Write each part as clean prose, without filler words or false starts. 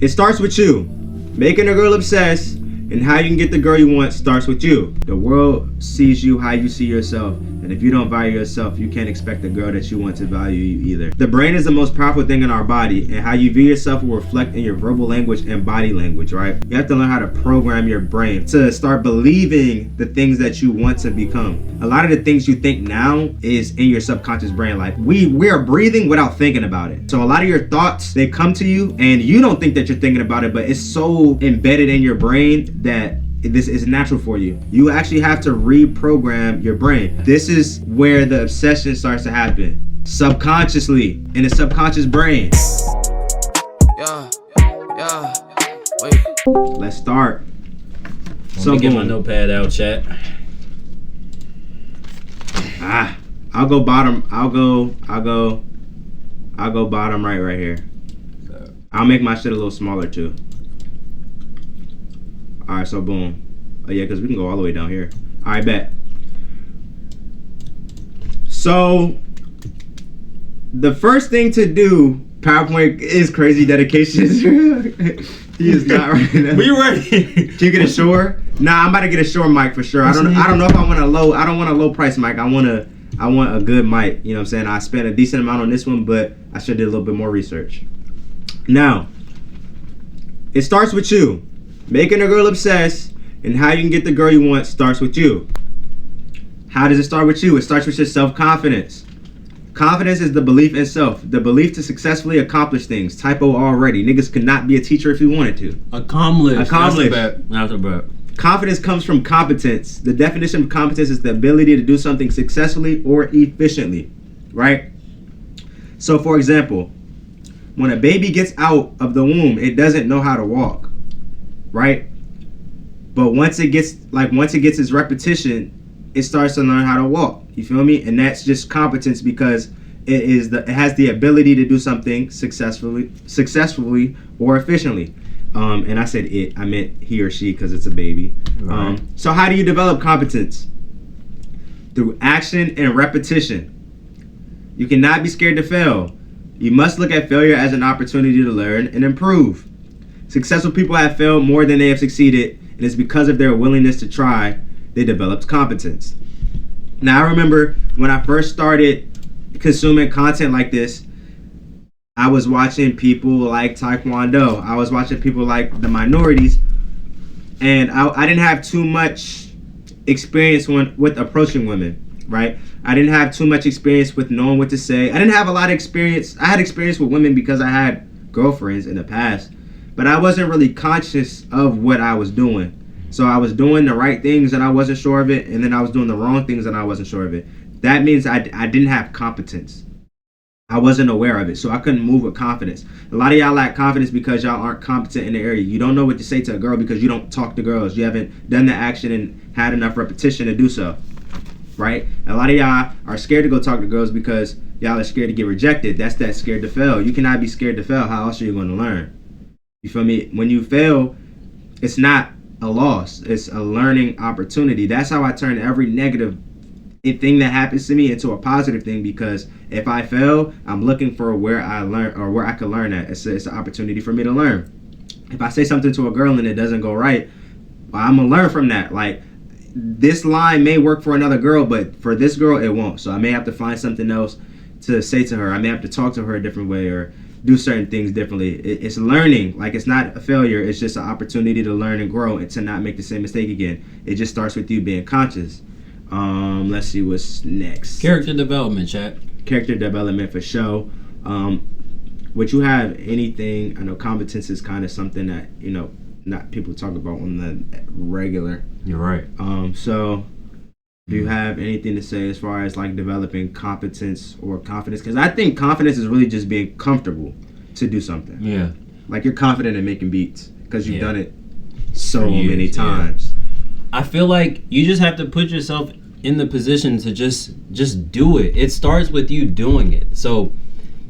It starts with you. Making a girl obsessed and how you can get the girl you want starts with you. The world sees you how you see yourself. And if you don't value yourself, you can't expect the girl that you want to value you either. The brain is the most powerful thing in our body, and how you view yourself will reflect in your verbal language and body language, right? You have to learn how to program your brain to start believing the things that you want to become. A lot of the things you think now is in your subconscious brain. Like we are breathing without thinking about it. So a lot of your thoughts, they come to you and you don't think that you're thinking about it, but it's so embedded in your brain that this is natural for you. You actually have to reprogram your brain. This is where the obsession starts to happen. Subconsciously, in the subconscious brain. Wait. Let's start. So get my notepad out, chat. I'll go bottom. I'll go bottom right here. I'll make my shit a little smaller too. All right, so boom. Oh yeah, because we can go all the way down here. All right, bet. So the first thing to do, PowerPoint is crazy dedication. He is not right now. We ready? Can you get a Shure? Nah, I'm about to get a Shure mic for sure. I don't know if I want a low. I don't want a low price mic. I want a good mic. You know what I'm saying? I spent a decent amount on this one, but I should have did a little bit more research. Now, it starts with you. Making a girl obsessed and how you can get the girl you want starts with you. How does it start with you? It starts with your self-confidence. Confidence is the belief in self, the belief to successfully accomplish things. Typo already. Niggas could not be a teacher if he wanted to. Accomplish. That's a bet. Confidence comes from competence. The definition of competence is the ability to do something successfully or efficiently, right? So for example, when a baby gets out of the womb, it doesn't know how to walk. Right? But once it gets its repetition, it starts to learn how to walk. You feel me? And that's just competence because it has the ability to do something successfully or efficiently. And I said it, I meant he or she because it's a baby. Right. So how do you develop competence? Through action and repetition. You cannot be scared to fail. You must look at failure as an opportunity to learn and improve. Successful people have failed more than they have succeeded, and it's because of their willingness to try, they developed competence. Now, I remember when I first started consuming content like this, I was watching people like Taekwondo. I was watching people like the minorities, and I didn't have too much experience with approaching women, right? I didn't have too much experience with knowing what to say. I didn't have a lot of experience. I had experience with women because I had girlfriends in the past. But I wasn't really conscious of what I was doing. So I was doing the right things and I wasn't sure of it, and then I was doing the wrong things and I wasn't sure of it. That means I didn't have competence. I wasn't aware of it, so I couldn't move with confidence. A lot of y'all lack confidence because y'all aren't competent in the area. You don't know what to say to a girl because you don't talk to girls. You haven't done the action and had enough repetition to do so, right? A lot of y'all are scared to go talk to girls because y'all are scared to get rejected. That's that scared to fail. You cannot be scared to fail. How else are you going to learn? You feel me? When you fail, it's not a loss. It's a learning opportunity. That's how I turn every negative thing that happens to me into a positive thing, because if I fail, I'm looking for where I learn or where I can learn at. It's an opportunity for me to learn. If I say something to a girl and it doesn't go right, well, I'm going to learn from that. Like, this line may work for another girl, but for this girl, it won't. So I may have to find something else to say to her. I may have to talk to her a different way or do certain things differently. It's learning. Like, it's not a failure. It's just an opportunity to learn and grow and to not make the same mistake again. It just starts with you being conscious. Let's see what's next. Character development, chat. Character development for show. Would you have anything? I know competence is kind of something that, you know, not people talk about on the regular. You're right. So do you have anything to say as far as like developing competence or confidence? Because I think confidence is really just being comfortable to do something. Yeah. Like, you're confident in making beats because you've done it so many times. Yeah. I feel like you just have to put yourself in the position to just do it. It starts with you doing it. So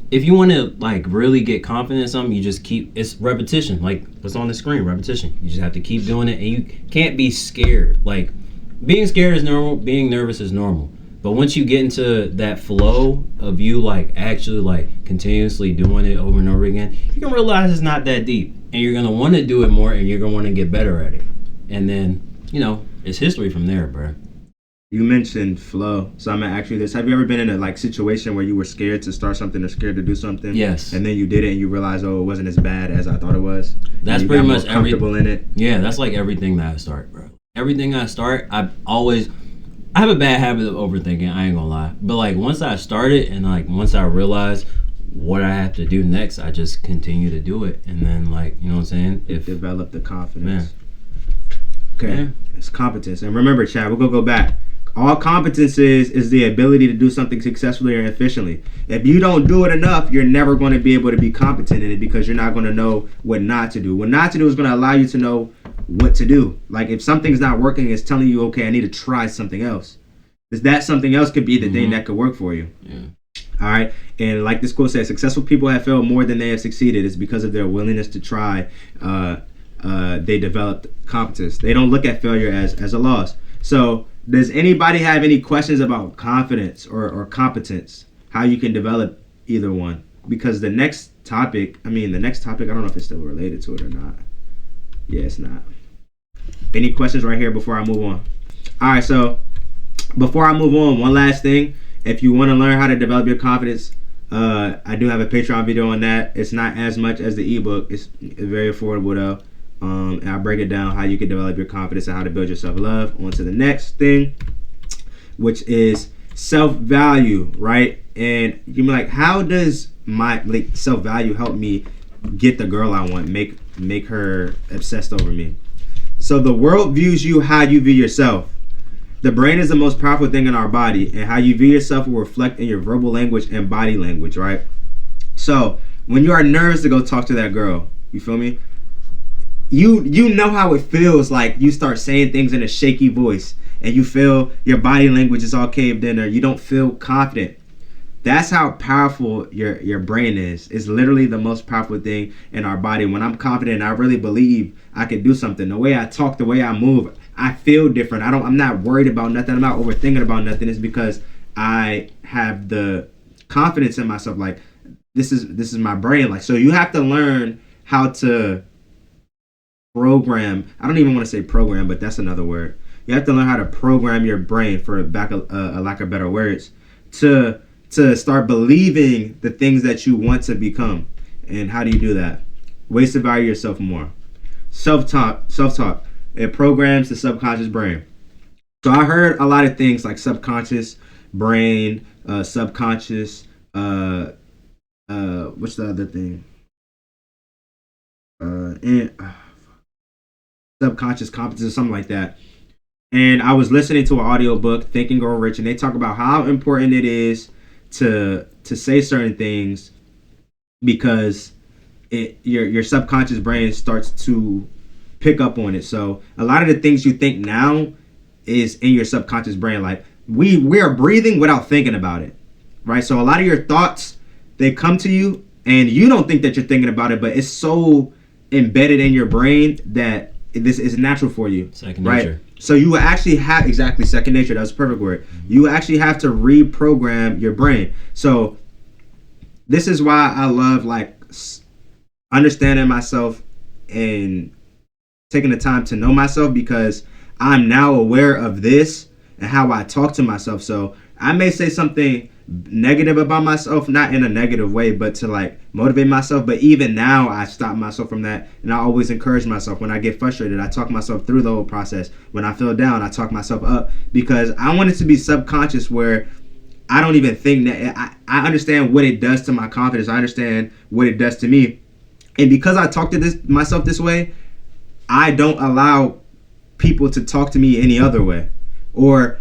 if you want to like really get confident in something, you just keep, it's repetition. Like what's on the screen, repetition. You just have to keep doing it, and you can't be scared. Like, being scared is normal, being nervous is normal. But once you get into that flow of you like actually like continuously doing it over and over again, you can realize it's not that deep. and you're gonna want to do it more, and you're gonna want to get better at it, and then it's history from there, bro. You mentioned flow, so I'm gonna ask you this: have you ever been in a like situation where you were scared to start something or scared to do something? Yes. And then you did it, and you realized, oh, it wasn't as bad as I thought it was. That's pretty much comfortable in it. Yeah, that's like everything that I start, bro. Everything I start, I have a bad habit of overthinking. I ain't gonna lie, but like once I started and like once I realized what I have to do next, I just continue to do it, and then like what I'm saying, Develop the confidence. Man. Okay, Yeah. It's competence, and remember, Chad, we're gonna go back. All competence is the ability to do something successfully or efficiently. If you don't do it enough, you're never going to be able to be competent in it because you're not going to know what not to do. What not to do is going to allow you to know what to do. Like if something's not working, it's telling you, okay, I need to try something else. Because that something else could be the thing that could work for you. Yeah. All right. And like this quote says, successful people have failed more than they have succeeded. It's because of their willingness to try. They developed competence. They don't look at failure as a loss. So does anybody have any questions about confidence or competence? How you can develop either one? Because the next topic, I don't know if it's still related to it or not. Yeah, it's not. Any questions right here before I move on? All right, so before I move on, one last thing. If you want to learn how to develop your confidence, I do have a Patreon video on that. It's not as much as the ebook. It's very affordable though. And I break it down how you can develop your confidence and how to build your self-love. On to the next thing, which is self-value, right? And you be like, how does my self-value help me get the girl I want, make her obsessed over me? So the world views you how you view yourself. The brain is the most powerful thing in our body, and how you view yourself will reflect in your verbal language and body language, right? So when you are nervous to go talk to that girl, you feel me? You know how it feels like you start saying things in a shaky voice and you feel your body language is all caved in or you don't feel confident. That's how powerful your brain is. It's literally the most powerful thing in our body. When I'm confident, I really believe I can do something. The way I talk, the way I move, I feel different. I'm not worried about nothing. I'm not overthinking about nothing. It's because I have the confidence in myself. Like this is my brain. Like, so you have to learn how to program. I don't even want to say program, but that's another word. You have to learn how to program your brain, for a lack of better words, to start believing the things that you want to become. And how do you do that? Ways to value yourself more. Self-talk. It programs the subconscious brain. So I heard a lot of things like subconscious brain, subconscious, what's the other thing? Subconscious competence or something like that. And I was listening to an audiobook, Think and Grow Rich, and they talk about how important it is to say certain things because your subconscious brain starts to pick up on it. So a lot of the things you think now is in your subconscious brain. Like we are breathing without thinking about it, right? So a lot of your thoughts, they come to you and you don't think that you're thinking about it, but it's so embedded in your brain that this is natural for you. Second right? nature. So you actually have, exactly, second nature, that's a perfect word. You actually have to reprogram your brain. So this is why I love like understanding myself and taking the time to know myself, because I'm now aware of this and how I talk to myself. So I may say something negative about myself, not in a negative way, but to like motivate myself. But even now I stop myself from that, and I always encourage myself. When I get frustrated, I talk myself through the whole process. When I feel down, I talk myself up, because I want it to be subconscious where I don't even think that I understand what it does to my confidence. I understand what it does to me, and because I talk to myself this way, I don't allow people to talk to me any other way. Or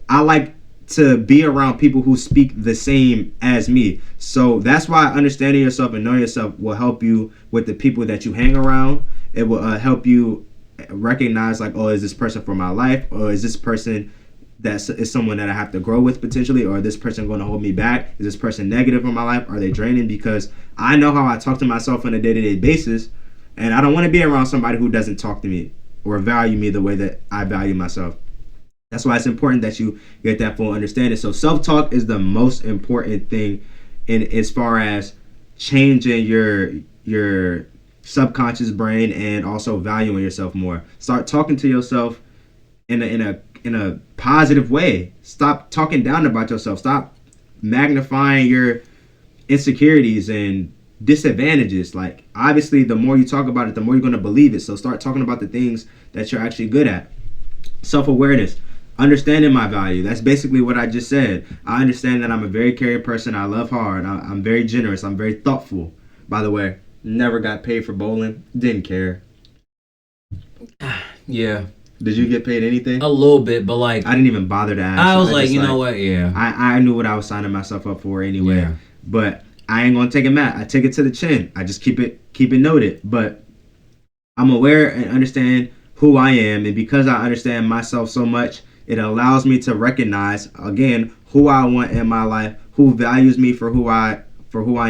I like to be around people who speak the same as me. So that's why understanding yourself and knowing yourself will help you with the people that you hang around. It will help you recognize like, oh, is this person for my life? Or is this person that is someone that I have to grow with potentially? Or is this person going to hold me back? Is this person negative in my life? Are they draining? Because I know how I talk to myself on a day-to-day basis, and I don't want to be around somebody who doesn't talk to me or value me the way that I value myself. That's why it's important that you get that full understanding. So self-talk is the most important thing in as far as changing your subconscious brain and also valuing yourself more. Start talking to yourself in a positive way. Stop talking down about yourself. Stop magnifying your insecurities and disadvantages. Like, obviously, the more you talk about it, the more you're going to believe it. So start talking about the things that you're actually good at. Self-awareness, understanding my value. That's basically what I just said. I understand that I'm a very caring person. I love hard. I'm very generous. I'm very thoughtful. By the way, never got paid for bowling. Didn't care. Yeah. Did you get paid anything? A little bit, but like I didn't even bother to ask. I was like, you know what? Yeah. I knew what I was signing myself up for anyway. Yeah. But I ain't gonna take it mad. I take it to the chin. I just keep it noted. But I'm aware and understand who I am, and because I understand myself so much, it allows me to recognize again who I want in my life, who values me for who I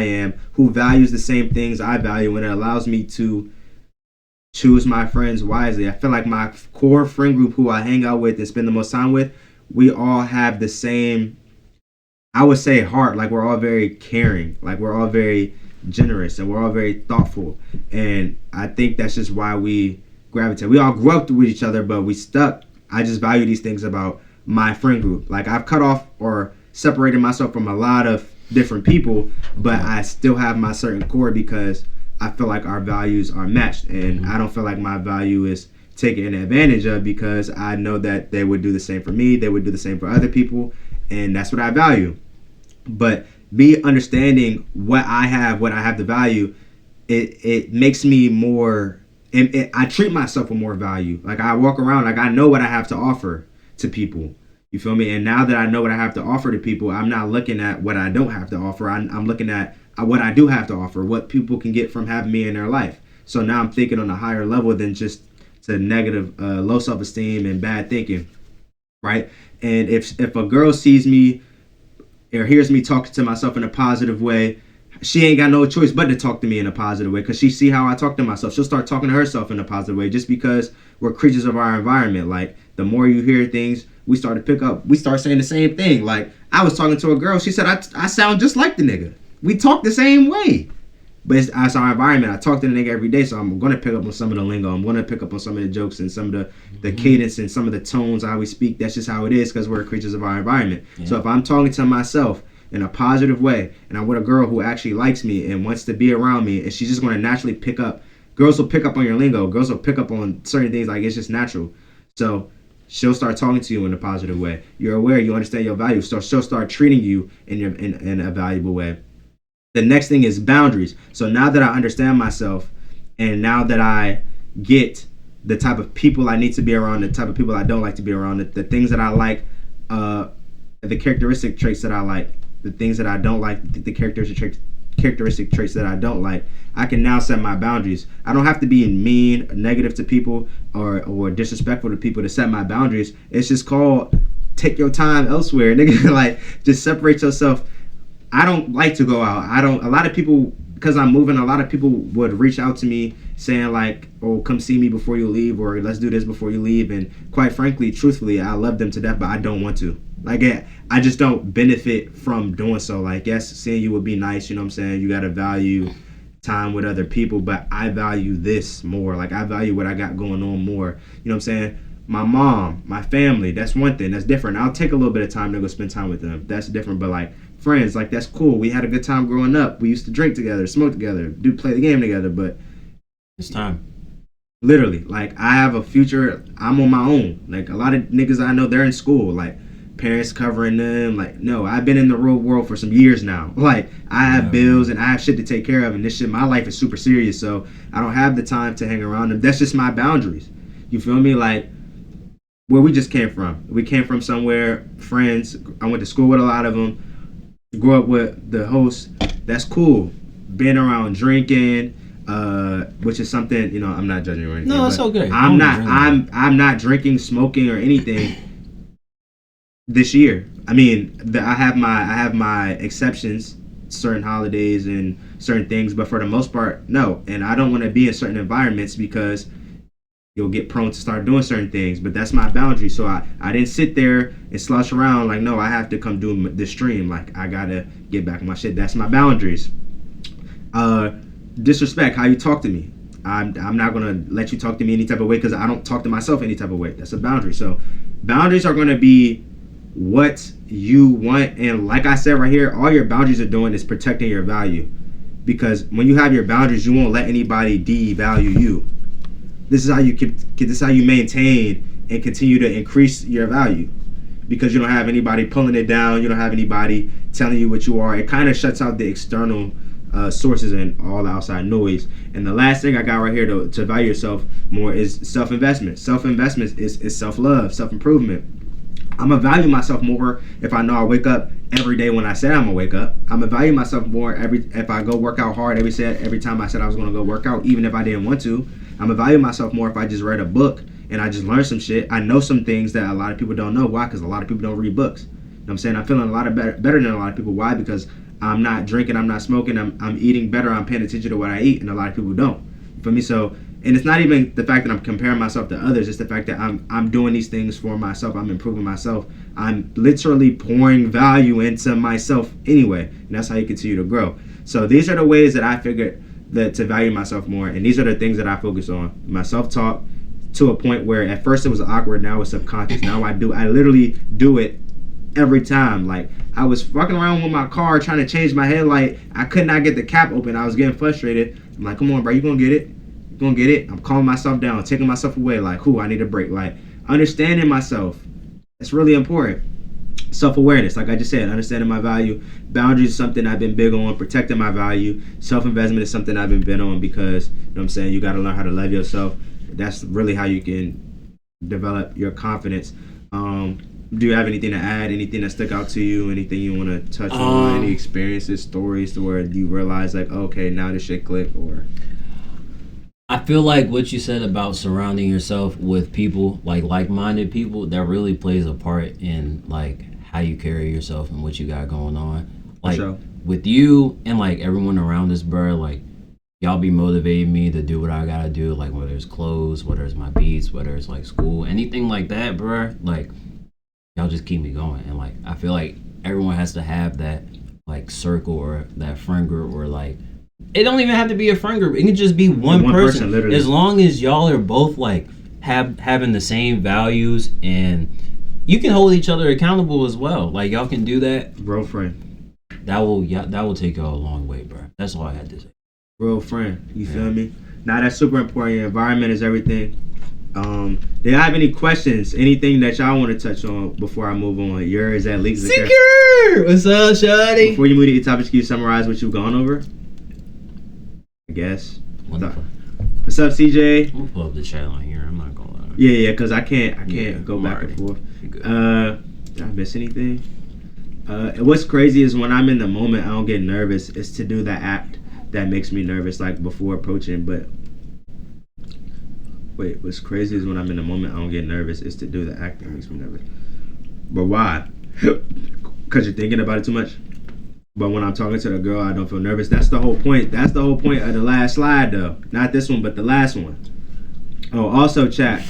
am, who values the same things I value, and it allows me to choose my friends wisely. I feel like my core friend group who I hang out with and spend the most time with, we all have the same, I would say, heart. Like, we're all very caring. Like, we're all very generous, and we're all very thoughtful. And I think that's just why we gravitate. We all grew up with each other, but we stuck. I just value these things about my friend group. Like, I've cut off or separated myself from a lot of different people, but I still have my certain core because I feel like our values are matched, and I don't feel like my value is taken advantage of because I know that they would do the same for me, they would do the same for other people, and that's what I value. But me understanding what I have to value, it makes me more, I treat myself with more value. Like, I walk around like I know what I have to offer to people. You feel me? And now that I know what I have to offer to people, I'm not looking at what I don't have to offer. I'm looking at what I do have to offer, what people can get from having me in their life. So now I'm thinking on a higher level than just to negative, low self-esteem and bad thinking, right? And if a girl sees me or hears me talking to myself in a positive way, she ain't got no choice but to talk to me in a positive way because she see how I talk to myself. She'll start talking to herself in a positive way just because we're creatures of our environment. Like, the more you hear things, we start to pick up. We start saying the same thing. Like, I was talking to a girl. She said, I sound just like the nigga. We talk the same way. But it's our environment. I talk to the nigga every day, so I'm going to pick up on some of the lingo. I'm going to pick up on some of the jokes and some of the cadence and some of the tones, how we speak. That's just how it is because we're creatures of our environment. Yeah. So if I'm talking to myself in a positive way and I'm with a girl who actually likes me and wants to be around me, and she's just going to naturally pick up. Girls will pick up on your lingo. Girls will pick up on certain things. Like, it's just natural. So she'll start talking to you in a positive way. You're aware. You understand your value. So she'll start treating you in a valuable way. The next thing is boundaries. So now that I understand myself and now that I get the type of people I need to be around, the type of people I don't like to be around, the things that I like, the characteristic traits that I like, the things that I don't like, the characteristic traits that I don't like, I can now set my boundaries. I don't have to be mean or negative to people or disrespectful to people to set my boundaries. It's just called take your time elsewhere, nigga. Like, just separate yourself. I don't like to go out. A lot of people, because I'm moving, a lot of people would reach out to me saying like, oh, come see me before you leave, or let's do this before you leave. And quite frankly, truthfully, I love them to death, but I don't want to. Like, I just don't benefit from doing so. Like, yes, seeing you would be nice, you know what I'm saying? You got to value time with other people, but I value this more. Like, I value what I got going on more. You know what I'm saying? My mom, my family, that's one thing. That's different. I'll take a little bit of time to go spend time with them. That's different, but like, friends, like, that's cool. We had a good time growing up. We used to drink together, smoke together, play the game together, but it's time. Literally, like, I have a future. I'm on my own. Like, a lot of niggas I know, they're in school. Like, parents covering them. Like, no, I've been in the real world for some years now. Like, I have bills and I have shit to take care of, and this shit, my life is super serious, so I don't have the time to hang around them. That's just my boundaries. You feel me? Like, where we just came from. We came from somewhere, friends. I went to school with a lot of them. Grew up with the host. That's cool. Being around drinking, which is something, you know, I'm not judging or anything. No, it's okay. I'm not drinking, smoking, or anything this year. I mean, I have my exceptions, certain holidays and certain things, but for the most part, no. And I don't want to be in certain environments because you'll get prone to start doing certain things. But that's my boundary. So I didn't sit there and slush around like, no, I have to come do this stream. Like, I gotta get back on my shit. That's my boundaries. Disrespect, how you talk to me. I'm not gonna let you talk to me any type of way because I don't talk to myself any type of way. That's a boundary. So boundaries are gonna be what you want, and like I said right here, all your boundaries are doing is protecting your value. Because when you have your boundaries, you won't let anybody devalue you. This is how you this is how you maintain and continue to increase your value. Because you don't have anybody pulling it down, you don't have anybody telling you what you are. It kind of shuts out the external sources and all the outside noise. And the last thing I got right here to value yourself more is self-investment. Self-investment is self-love, self-improvement. I'm gonna value myself more if I know I wake up every day when I said I'm gonna wake up. I'm gonna value myself more if I go work out hard every time I said I was gonna go work out, even if I didn't want to. I'm gonna value myself more if I just read a book and I just learned some shit. I know some things that a lot of people don't know. Why? Because a lot of people don't read books. You know what I'm saying? I'm feeling a lot of better than a lot of people. Why? Because I'm not drinking, I'm not smoking, I'm eating better, I'm paying attention to what I eat, and a lot of people don't. For me, so, and it's not even the fact that I'm comparing myself to others, it's the fact that I'm doing these things for myself, I'm improving myself, I'm literally pouring value into myself anyway, and that's how you continue to grow. So these are the ways that I figured that to value myself more, and these are the things that I focus on. My self-talk, to a point where at first it was awkward, now it's subconscious. Now I literally do it every time. Like, I was fucking around with my car trying to change my headlight. I could not get the cap open. I was getting frustrated. I'm like, come on, bro, you gonna get it. You're gonna get it. I'm calming myself down, taking myself away. Like, I need a break. Like, understanding myself. It's really important. Self-awareness, like I just said, understanding my value. Boundaries is something I've been big on. Protecting my value. Self-investment is something I've been big on because, you know what I'm saying, you got to learn how to love yourself. That's really how you can develop your confidence. Do you have anything to add? Anything that stuck out to you? Anything you want to touch on? Any experiences, stories to where you realize like, okay, now this shit click? Or I feel like what you said about surrounding yourself with people, like-minded people, that really plays a part in like how you carry yourself and what you got going on. Like with you and like everyone around us, bro, like y'all be motivating me to do what I gotta do, like whether it's clothes, whether it's my beats, whether it's like school, anything like that, bro. Like y'all just keep me going, and like I feel like everyone has to have that like circle or that friend group, or like it don't even have to be a friend group. It can just be one person literally. As long as y'all are both like having the same values, and you can hold each other accountable as well. Like y'all can do that. Bro friend. That will take y'all a long way, bro. That's all I had to say. Real friend, you feel me? Now that's super important. Your environment is everything. Do you have any questions? Anything that y'all want to touch on before I move on? Yours at least. Secure! What's up, shawty? Before you move to your topics, can you summarize what you've gone over? I guess. Wonderful. What's up, CJ? I'm gonna pull up the chat on here. I'm not gonna lie. Yeah, because I can't go back and forth. Did I miss anything? What's crazy is when I'm in the moment, I don't get nervous. It's to do the act that makes me nervous, like before approaching. But wait, what's crazy is when I'm in the moment, I don't get nervous. It's to do the act that makes me nervous. But why? Because you're thinking about it too much. But when I'm talking to the girl, I don't feel nervous. That's the whole point. That's the whole point of the last slide, though. Not this one, but the last one. Oh, also, chat.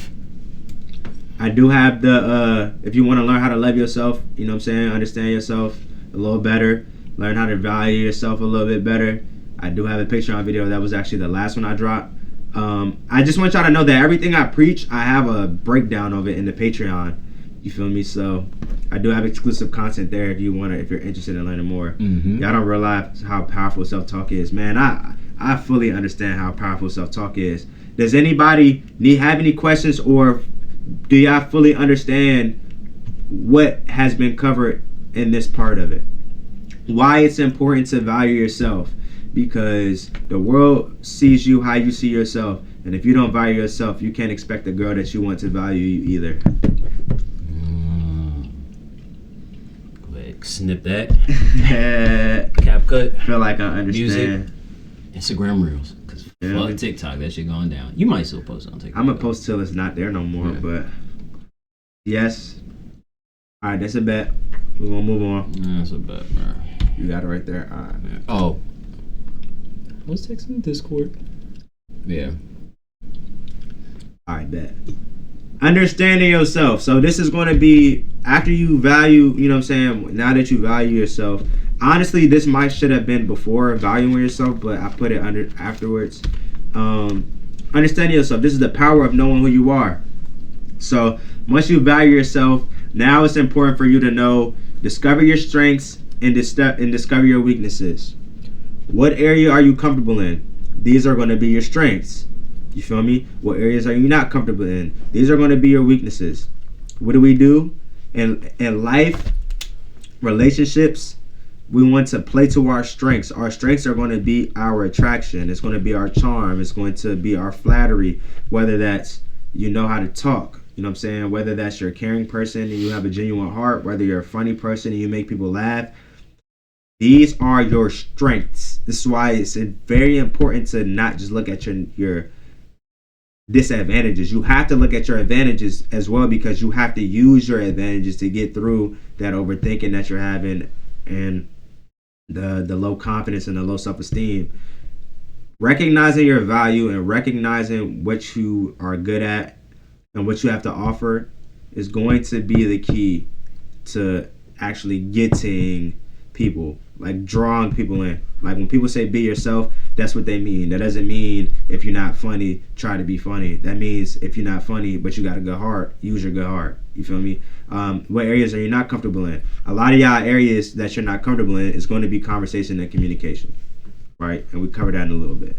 I do have the, if you want to learn how to love yourself, you know what I'm saying, understand yourself a little better, learn how to value yourself a little bit better, I do have a picture on video. That was actually the last one I dropped. I just want y'all to know that everything I preach, I have a breakdown of it in the Patreon. You feel me? So I do have exclusive content there if you're interested in learning more. Y'all don't realize how powerful self-talk is. Man, I fully understand how powerful self-talk is. Does anybody have any questions, or do y'all fully understand what has been covered in this part of it? Why it's important to value yourself? Because the world sees you how you see yourself. And if you don't value yourself, you can't expect the girl that you want to value you either. Quick, snip that. Cap cut. I feel like I understand. Music. Instagram Reels. Because fuck TikTok, that shit going down. You might still post it on TikTok. I'm going to post till it's not there no more, but yes. All right, that's a bet. We're going to move on. That's a bet, bro. You got it right there. All right. Yeah. Oh. I was texting Discord. Yeah. All right, bet. Understanding yourself. So this is going to be after you value, you know what I'm saying, now that you value yourself. Honestly, this should have been before valuing yourself, but I put it under afterwards. Understanding yourself. This is the power of knowing who you are. So once you value yourself, now it's important for you to know, discover your strengths and discover your weaknesses. What area are you comfortable in? These are going to be your strengths. You feel me? What areas are you not comfortable in? These are going to be your weaknesses. What do we do? In life, relationships, we want to play to our strengths. Our strengths are going to be our attraction. It's going to be our charm. It's going to be our flattery. Whether that's you know how to talk. You know what I'm saying? Whether that's you're a caring person and you have a genuine heart. Whether you're a funny person and you make people laugh. These are your strengths. This is why it's very important to not just look at your disadvantages. You have to look at your advantages as well, because you have to use your advantages to get through that overthinking that you're having and the low confidence and the low self-esteem. Recognizing your value and recognizing what you are good at and what you have to offer is going to be the key to actually getting people, like drawing people in. Like when people say be yourself, that's what they mean. That doesn't mean if you're not funny, try to be funny. That means if you're not funny but you got a good heart, use your good heart. You feel me? What areas are you not comfortable in? A lot of y'all areas that you're not comfortable in is going to be conversation and communication, right? And we covered that in a little bit.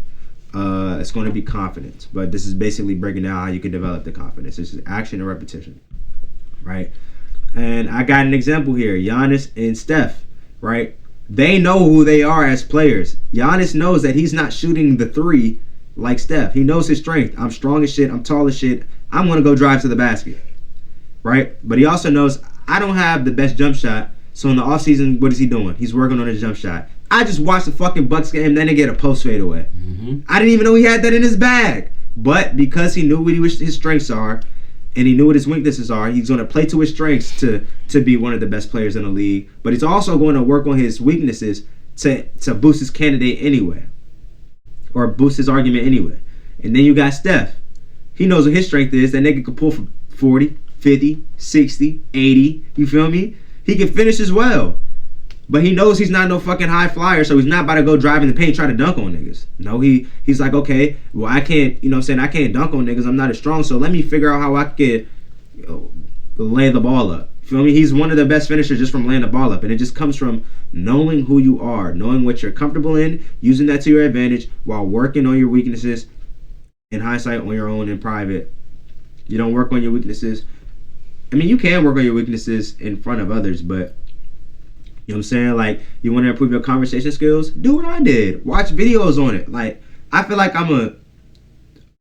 It's going to be confidence, but this is basically breaking down how you can develop the confidence. This is action and repetition, right? And I got an example here, Giannis and Steph. Right? They know who they are as players. Giannis knows that he's not shooting the three like Steph. He knows his strength. I'm strong as shit. I'm tall as shit. I'm going to go drive to the basket. Right? But he also knows I don't have the best jump shot. So in the offseason, what is he doing? He's working on his jump shot. I just watched the fucking Bucks game, then they get a post fade away. I didn't even know he had that in his bag. But because he knew what his strengths are, and he knew what his weaknesses are, he's going to play to his strengths to be one of the best players in the league. But he's also going to work on his weaknesses to boost his candidate anyway. Or boost his argument anyway. And then you got Steph. He knows what his strength is. That nigga can pull from 40, 50, 60, 80. You feel me? He can finish as well. But he knows he's not no fucking high flyer, so he's not about to go drive in the paint try to dunk on niggas. No, he's like, okay, well, I can't, you know what I'm saying, I can't dunk on niggas. I'm not as strong, so let me figure out how I can lay the ball up. You feel me? He's one of the best finishers just from laying the ball up. And it just comes from knowing who you are, knowing what you're comfortable in, using that to your advantage while working on your weaknesses, in hindsight, on your own in private. You don't work on your weaknesses. I mean, you can work on your weaknesses in front of others, but you know what I'm saying? Like, you want to improve your conversation skills? Do what I did. Watch videos on it. Like, I feel like I'm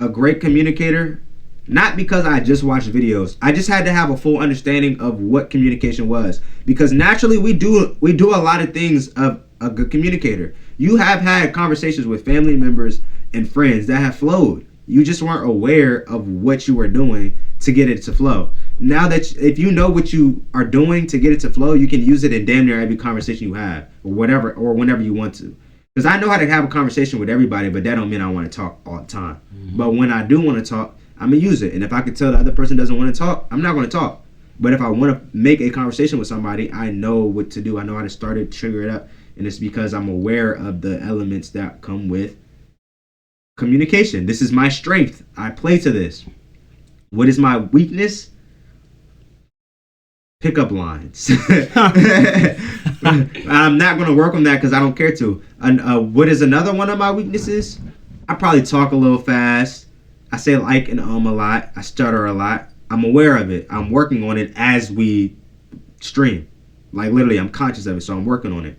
a great communicator, not because I just watched videos. I just had to have a full understanding of what communication was. Because naturally, we do a lot of things of a good communicator. You have had conversations with family members and friends that have flowed. You just weren't aware of what you were doing to get it to flow. Now that if you know what you are doing to get it to flow, you can use it in damn near every conversation you have, or whatever, or whenever you want to. Because I know how to have a conversation with everybody, but that don't mean I want to talk all the time. But when I do want to talk, I'm gonna use it. And if I can tell the other person doesn't want to talk, I'm not going to talk. But if I want to make a conversation with somebody, I know what to do. I know how to start it, trigger it up, and it's because I'm aware of the elements that come with communication. This is my strength. I play to this. What is my weakness? Pickup lines. I'm not going to work on that because I don't care to. What is another one of my weaknesses? I probably talk a little fast. I say like and a lot. I stutter a lot. I'm aware of it. I'm working on it as we stream. Like literally, I'm conscious of it, so I'm working on it.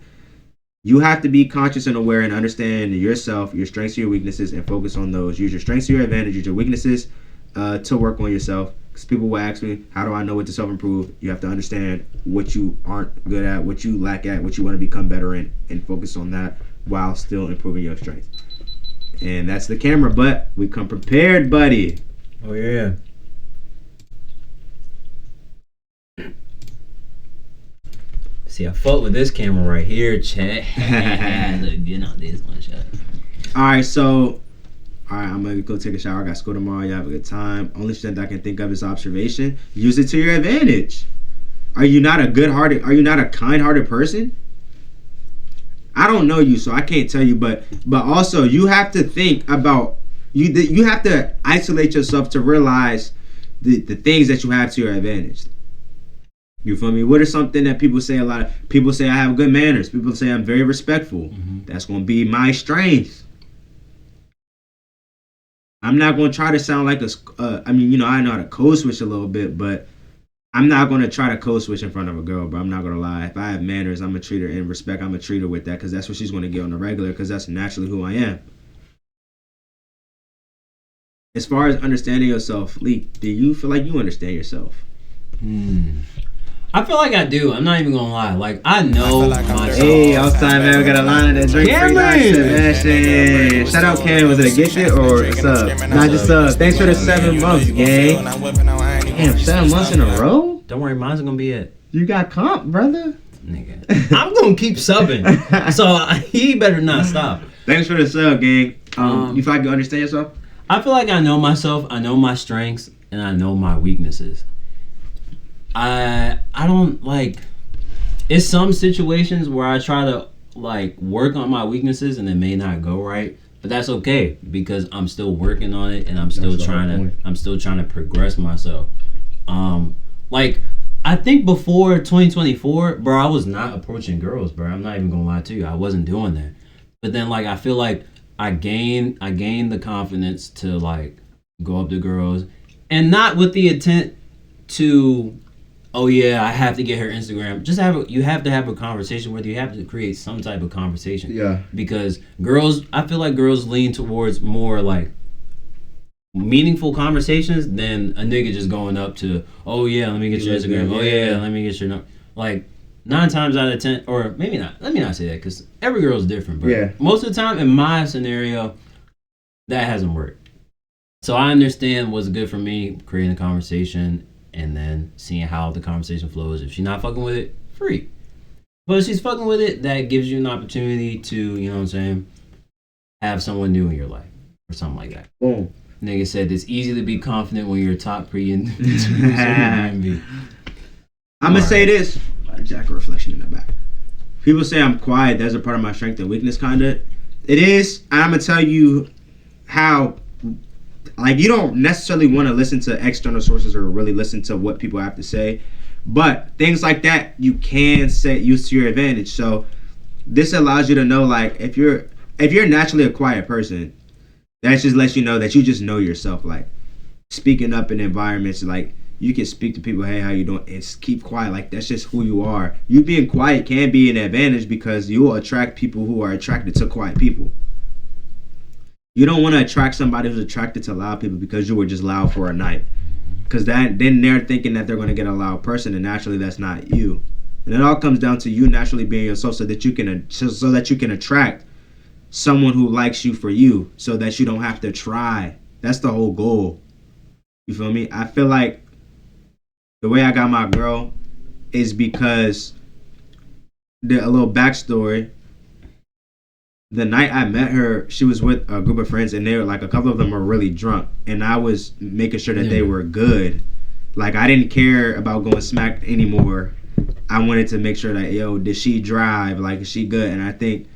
You have to be conscious and aware and understand yourself, your strengths, your weaknesses, and focus on those. Use your strengths to your advantage. Use your weaknesses to work on yourself. Because people will ask me, how do I know what to self-improve? You have to understand what you aren't good at, what you lack at, what you want to become better in, and focus on that while still improving your strength. And that's the camera, but we come prepared, buddy. Oh, yeah. See, I fuck with this camera right here, chat. Look good on this one, shot. Alright, I'm gonna go take a shower. I got school tomorrow. Y'all have a good time. Only strength I can think of is observation. Use it to your advantage. Are you not a kind-hearted person? I don't know you, so I can't tell you, but also you have to think about You have to isolate yourself to realize the things that you have to your advantage. You feel me? What is something that people say a lot of? People say I have good manners. People say I'm very respectful. That's going to be my strength. I'm not going to try to sound like I mean, you know, I know how to code switch a little bit, but I'm not going to try to code switch in front of a girl, bro. I'm not going to lie. If I have manners, I'm going to treat her in respect. I'm going to treat her with that because that's what she's going to get on the regular because that's naturally who I am. As far as understanding yourself, Lee, do you feel like you understand yourself? I feel like I do. I'm not even gonna lie. Like I know myself. Hey, outside man, we got a line of that drink free action. Shout out Cam. Was it a get it or a sub? Not just sub. Thanks for the 7 months, gang. Damn, 7 months in a row? Don't worry, mine's gonna be it. You got comp, brother. Nigga, I'm gonna keep subbing. So he better not stop. Thanks for the sub, gang. You feel like you understand yourself? I feel like I know myself. I know my strengths and I know my weaknesses. I don't like. It's some situations where I try to like work on my weaknesses and it may not go right, but that's okay because I'm still working on it and I'm still trying to progress myself. Like I think before 2024, bro, I was not approaching girls, bro. I'm not even gonna lie to you. I wasn't doing that. But then like I feel like I gained the confidence to like go up to girls and not with the intent to, oh yeah, I have to get her Instagram. Just you have to have a conversation with her. You have to create some type of conversation. Yeah. Because girls, I feel like girls lean towards more like meaningful conversations than a nigga just going up to, oh yeah, let me get your Instagram. Oh yeah, let me get your number. Like 9 times out of 10, or maybe not. Let me not say that because every girl is different. But yeah. Most of the time, in my scenario, that hasn't worked. So I understand what's good for me, creating a conversation and then seeing how the conversation flows. If she's not fucking with it, free. But if she's fucking with it, that gives you an opportunity to, you know what I'm saying, have someone new in your life or something like that. Boom. Nigga said it's easy to be confident when you're top pre and I'm gonna say this. Jack reflection in the back. People say I'm quiet. That's a part of my strength and weakness, kinda. It is. I'm gonna tell you how. Like you don't necessarily want to listen to external sources or really listen to what people have to say, but things like that you can use to your advantage. So this allows you to know, like, if you're naturally a quiet person, that just lets you know that you just know yourself. Like speaking up in environments, like you can speak to people, hey, how you doing? And keep quiet. Like that's just who you are. You being quiet can be an advantage because you will attract people who are attracted to quiet people. You don't want to attract somebody who's attracted to loud people because you were just loud for a night. Because then they're thinking that they're going to get a loud person, and naturally that's not you. And it all comes down to you naturally being yourself, so that you can attract someone who likes you for you, so that you don't have to try. That's the whole goal. You feel me? I feel like the way I got my girl is because a little backstory. The night I met her, she was with a group of friends, and they were like, a couple of them were really drunk, and I was making sure that they were good. Like I didn't care about going smack anymore. I wanted to make sure that, yo, did she drive? Like, is she good? And I think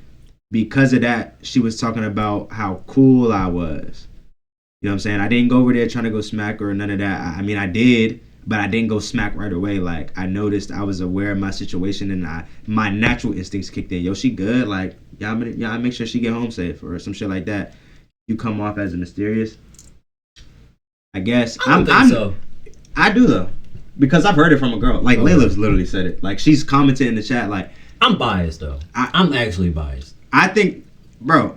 because of that, she was talking about how cool I was. You know what I'm saying? I didn't go over there trying to go smack or none of that. I mean, I did, but I didn't go smack right away. Like, I noticed, I was aware of my situation, and my natural instincts kicked in. Yo, she good? Like, y'all make sure she get home safe or some shit like that. You come off as a mysterious. I guess. I don't think so. I do, though. Because I've heard it from a girl. Like, Layla's literally said it. Like, she's commented in the chat, like... I'm biased, though. I'm actually biased. I think, bro,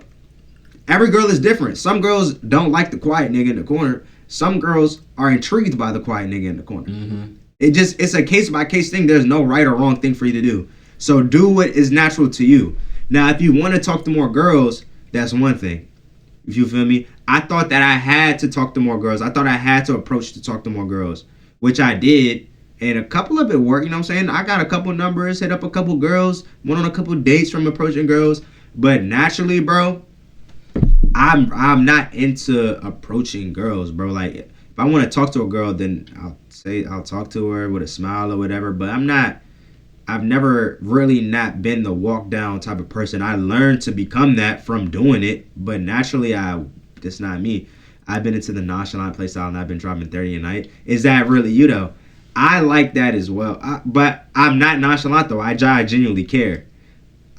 every girl is different. Some girls don't like the quiet nigga in the corner. Some girls are intrigued by the quiet nigga in the corner. Mm-hmm. It's a case-by-case thing. There's no right or wrong thing for you to do. So do what is natural to you. Now, if you want to talk to more girls, that's one thing. If you feel me? I thought that I had to talk to more girls. I thought I had to approach to talk to more girls, which I did. And a couple of it worked, you know what I'm saying? I got a couple numbers, hit up a couple girls, went on a couple dates from approaching girls. But naturally, bro, I'm not into approaching girls, bro. Like, if I want to talk to a girl, then I'll talk to her with a smile or whatever. But I've never really not been the walk down type of person. I learned to become that from doing it. But naturally, I that's not me. I've been into the nonchalant play style and I've been dropping 30 a night. Is that really you though? I like that as well. But I'm not nonchalant though. I genuinely care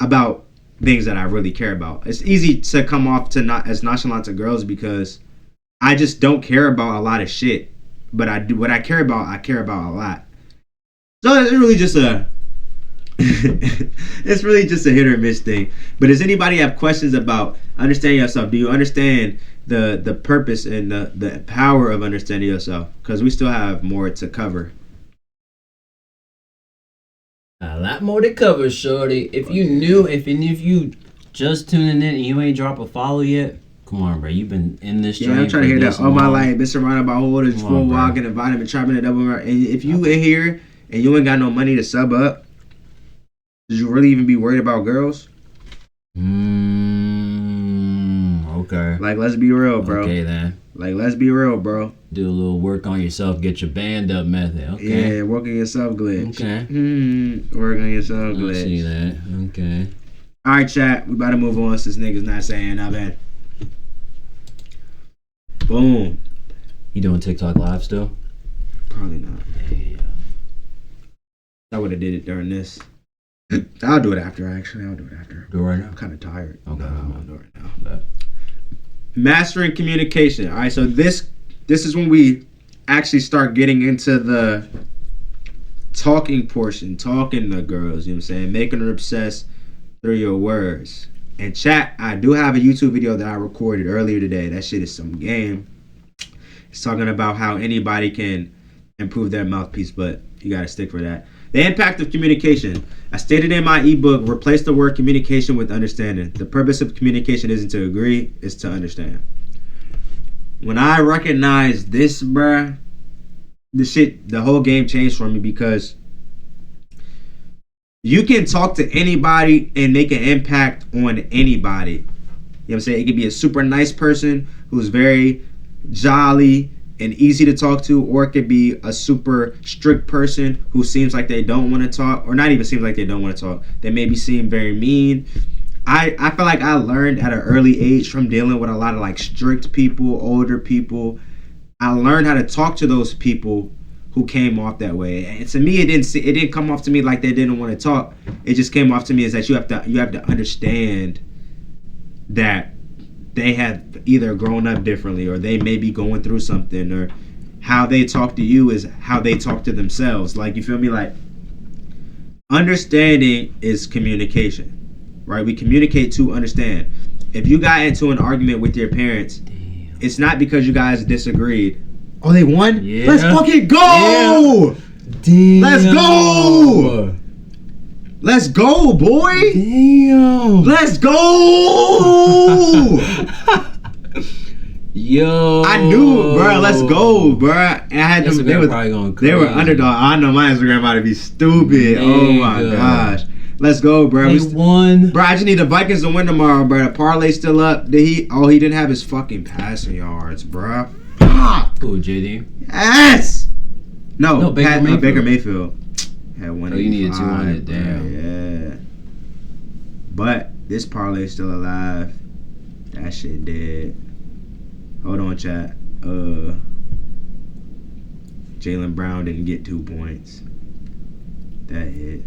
about things that I really care about. It's easy to come off to not as nonchalant to girls because I just don't care about a lot of shit. But I do what I care about a lot. So it's really just a it's really just a hit or miss thing. But does anybody have questions about understanding yourself? Do you understand the purpose and the power of understanding yourself? Because we still have more to cover. A lot more to cover, shorty. If you just tuning in and you ain't drop a follow yet, come on, bro. You've been in this journey. Yeah, I'm trying to hear that all my life. Been surrounded by holders, full walking, and vitamin, trapping, and double. And if you in here and you ain't got no money to sub up, should you really even be worried about girls? Okay. Like, let's be real, bro. Okay, then. Like, let's be real, bro. Do a little work on yourself. Get your band up method. Okay. Yeah, work on yourself glitch. Okay. Work on yourself glitch. I see that. Okay. All right, chat. We about to move on since niggas not saying nothing. Boom. You doing TikTok live still? Probably not. Yeah. I would have did it during this. I'll do it after, actually. I'll do it after. Do it right now? I'm kind of tired. Okay. No, I'll do it right now. Bet. Mastering communication. All right, so this is when we actually start getting into the talking portion, talking to girls, you know what I'm saying? Making her obsessed through your words. And chat, I do have a YouTube video that I recorded earlier today. That shit is some game. It's talking about how anybody can improve their mouthpiece, but you got to stick for that. The impact of communication. I stated in my ebook, replace the word communication with understanding. The purpose of communication isn't to agree, it's to understand. When I recognized this, bruh, the whole game changed for me because you can talk to anybody and make an impact on anybody. You know what I'm saying? It could be a super nice person who's very jolly and easy to talk to, or it could be a super strict person who seems like they don't want to talk, or not even seems like they don't want to talk. They maybe seem very mean. I feel like I learned at an early age from dealing with a lot of like strict people, older people. I learned how to talk to those people who came off that way. And to me, it didn't come off to me like they didn't want to talk. It just came off to me as that you have to understand that they have either grown up differently, or they may be going through something, or how they talk to you is how they talk to themselves. Like, you feel me? Like, understanding is communication, right? We communicate to understand. If you got into an argument with your parents, it's not because you guys disagreed. Oh, they won? Yeah. Let's fucking go! Yeah. Let's go! Let's go, boy! Damn! Let's go! Yo! I knew, bro. Let's go, bro. And I had them. They were underdog. I know my Instagram about to be stupid. Oh my gosh. Let's go, bro. They won. Bro, I just need the Vikings to win tomorrow, bro. The parlay's still up. He didn't have his fucking passing yards, bro. Fuck. Cool, JD. Yes. No, Baker Mayfield. Had 185. Oh, you needed 200. Damn. Yeah. But this parlay's still alive. That shit dead. Hold on, chat. Jaylen Brown didn't get 2 points. That hit.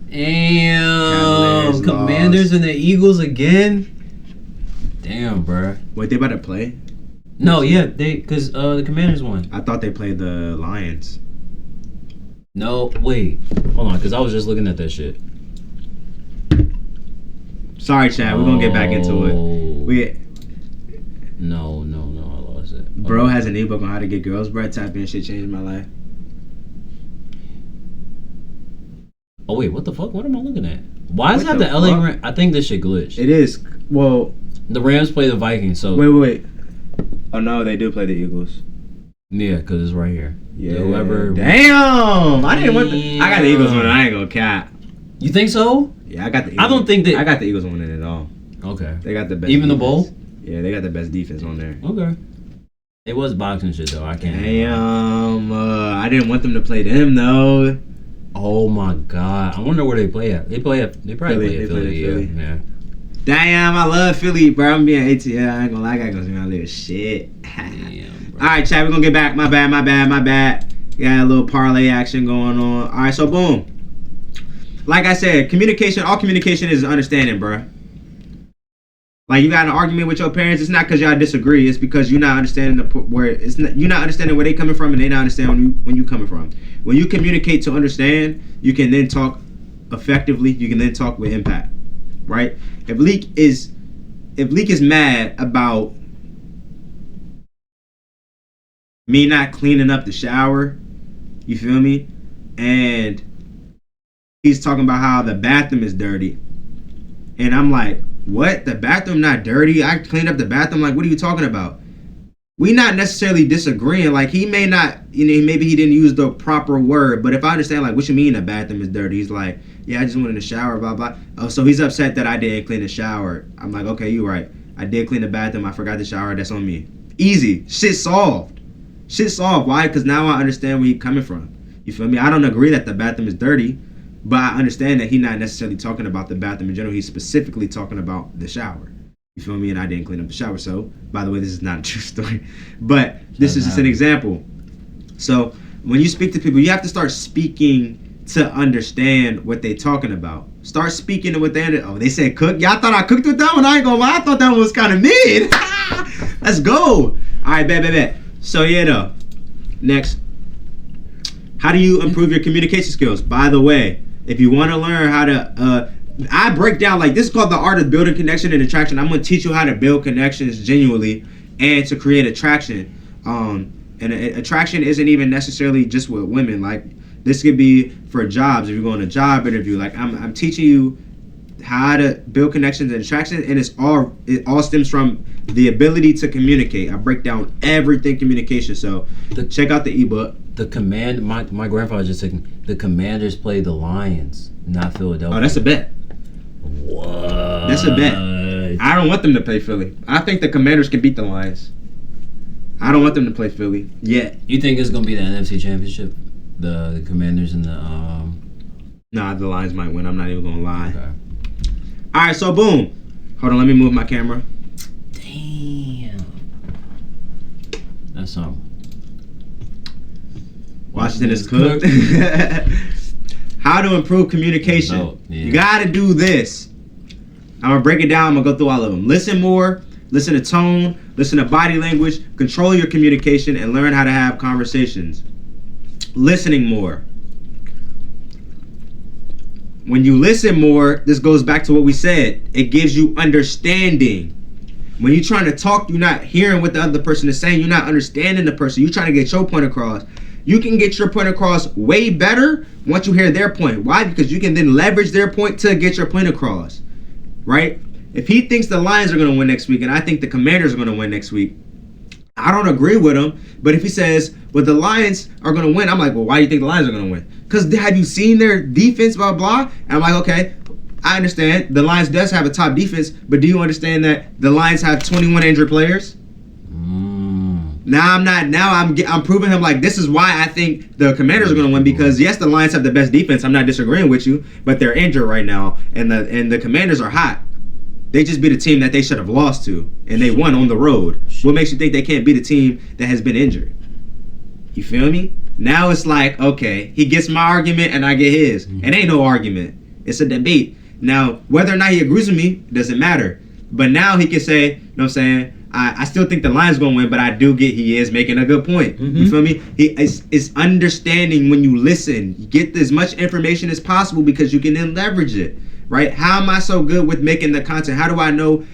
Damn. Commanders and the Eagles again? Damn, bro. Wait, they about to play? No, yeah, because the Commanders won. I thought they played the Lions. No, wait. Hold on, because I was just looking at that shit. Sorry, chat. We're going to get back into it. No, I lost it. Bro has an ebook on how to get girls, bro. Type in shit changed my life. Oh, wait, what the fuck? What am I looking at? Why is that the LA Rams? I think this shit glitched. It is. Well, the Rams play the Vikings, so. Wait. Oh, no, they do play the Eagles. Yeah, because it's right here. Yeah. Whoever. Damn! I didn't want I got the Eagles winning. I ain't gonna cap. You think so? Yeah, I got the Eagles. I don't think that. I got the Eagles winning it all. Okay. They got the best. Even defense. the bowl? Yeah, they got the best defense on there. Okay. It was boxing shit, though. I can't. Damn. I didn't want them to play them, though. Oh, my God. I wonder where they play at. They probably play at Philly. Yeah. Damn, I love Philly, bro. I'm being ATL. I ain't gonna lie, I gotta go see my little shit. Damn, bro. All right, chat. We're gonna get back. My bad. Got a little parlay action going on. All right, so boom. Like I said, communication. All communication is understanding, bro. Like you got an argument with your parents, it's not because y'all disagree. It's because you're not understanding you're not understanding where they coming from, and they not understand when you coming from. When you communicate to understand, you can then talk effectively. You can then talk with impact, right? If Leak is mad about me not cleaning up the shower, you feel me? And he's talking about how the bathroom is dirty, and I'm like, what? The bathroom not dirty? I cleaned up the bathroom. Like, what are you talking about? We not necessarily disagreeing. Like, he may not, maybe he didn't use the proper word. But if I understand, like, what you mean the bathroom is dirty? He's like, yeah, I just went in the shower, blah, blah. Oh, so he's upset that I didn't clean the shower. I'm like, okay, you're right. I did clean the bathroom. I forgot the shower. That's on me. Easy. Shit solved. Why? Because now I understand where you're coming from. You feel me? I don't agree that the bathroom is dirty. But I understand that he's not necessarily talking about the bathroom in general. He's specifically talking about the shower. You feel me? And I didn't clean up the shower. So, by the way, this is not a true story. But this is just an example. So, when you speak to people, you have to start speaking to understand what they're talking about. Start speaking to what they Oh, they said cook? Y'all thought I cooked with that one? I ain't gonna lie. I thought that one was kind of mid. Let's go. All right, bet. So, yeah, though. Next. How do you improve your communication skills? By the way, if you want to learn how to, I break down, like, this is called the art of building connection and attraction. I'm going to teach you how to build connections genuinely and to create attraction. And attraction isn't even necessarily just with women. Like, this could be for jobs. If you're going to a job interview, like, I'm teaching you how to build connections and attraction, and it all stems from the ability to communicate. I break down everything communication. So check out the ebook. The command, my grandfather just said the Commanders play the Lions, not Philadelphia. Oh, that's a bet. What? That's a bet. I don't want them to play Philly. I think the Commanders can beat the Lions. I don't want them to play Philly yet. You think it's gonna be the NFC Championship? The Commanders and the Nah, the Lions might win. I'm not even gonna lie. Okay. All right, so boom. Hold on, let me move my camera. Damn. That's something. Washington is cooked. How to improve communication. Oh, yeah. You gotta do this. I'm gonna break it down. I'm gonna go through all of them. Listen more. Listen to tone. Listen to body language. Control your communication and learn how to have conversations. Listening more. When you listen more, this goes back to what we said. It gives you understanding. When you're trying to talk, you're not hearing what the other person is saying. You're not understanding the person. You're trying to get your point across. You can get your point across way better once you hear their point. Why? Because you can then leverage their point to get your point across, right? If he thinks the Lions are going to win next week and I think the Commanders are going to win next week, I don't agree with him. But if he says, well, the Lions are going to win, I'm like, well, why do you think the Lions are going to win? Because have you seen their defense, blah, blah? And I'm like, okay, I understand. The Lions does have a top defense, but do you understand that the Lions have 21 injured players? Now I'm proving him like this is why I think the Commanders are going to win, because yes, the Lions have the best defense. I'm not disagreeing with you, but they're injured right now, and the Commanders are hot. They just beat a team that they should have lost to, and they won on the road. What makes you think they can't beat a team that has been injured? You feel me? Now it's like, okay, he gets my argument and I get his. It ain't no argument. It's a debate. Now, whether or not he agrees with me doesn't matter. But now he can say, you know what I'm saying? I still think the Lions going to win, but I do get he is making a good point. You feel me? It's understanding when you listen. You get as much information as possible because you can then leverage it, right? How am I so good with making the content? How do I know